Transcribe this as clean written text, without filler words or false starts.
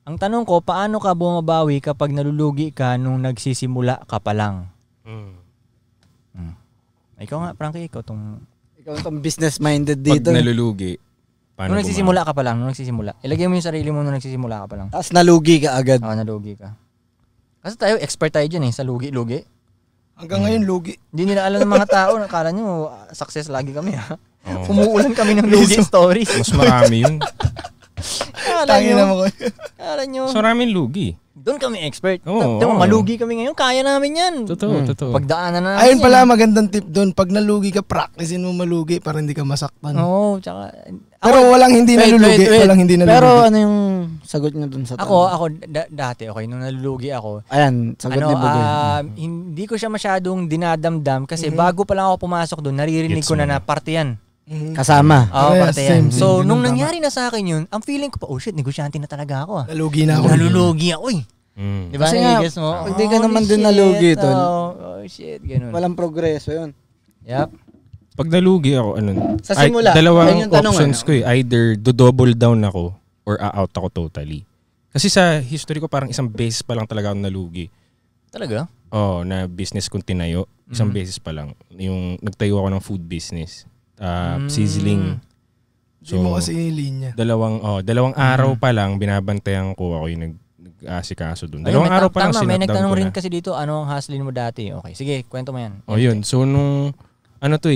Ang tanong ko, paano ka bumabawi kapag nalulugi ka nung nagsisimula ka pa lang? Ikaw nga, Frankie, ikaw tong business-minded dito. Pag nalulugi, paano nung nagsisimula ka pa lang, ilagay mo yung sarili mo nung nagsisimula ka pa lang. Tapos nalugi ka agad. Oo, nalugi ka. Kasi tayo, expert tayo dyan sa lugi-lugi. Hanggang ngayon, lugi. Hindi nila alam ng mga tao, nakala nyo, success lagi kami ha. Umuulan kami ng lugi stories. Mas marami yun. Akala nyo. Mas maraming lugi. Doon kami expert. Oo. Malugi kami ngayon, kaya namin yan. Totoo. Pagdaanan na namin Ayun pala, magandang tip doon. Pag nalugi ka, practicein mo malugi para hindi ka masaktan. Oo, tsaka... Pero walang hindi nalulugi. Walang hindi nalulugi. Pero ano yung sagot niyo dun sa tanong? Ako dati, okay, nung nalulugi ako, ayan, sagot ni Bugay. hindi ko siya masyadong dinadamdam kasi bago pa lang ako pumasok doon, naririnig ko na parte yan. Kasama. Oo, parte yan. same. So, nung Ganun, nangyari na sa akin yun, ang feeling ko pa, oh shit, negosyante na talaga ako. Nalugi na ako. Nalulugi ako Diba? Kasi nga, Nagigets mo? hindi ka naman din nalugi, tol. Oh shit, ganun. Walang progreso yun. Yep. Pag nalugi ako, Sa simula, dalawang ayun yung tanong, options ko eh. Either do-double down ako or out ako totally. Kasi sa history ko, parang isang beses pa lang talaga ako nalugi. Talaga? Oo, na business kong tinayo. Isang beses pa lang. Yung nagtayo ako ng food business. Sizzling. Hindi mo kasi linya. Dalawang araw pa lang, binabantayan ko ako yung nag-asikaso dun. Dalawang araw pa lang may sinatdown nagtanong ko rin na. kasi dito, ano ang hustling mo dati? Okay, sige, kwento mo yan. Yun. So, nung, ano to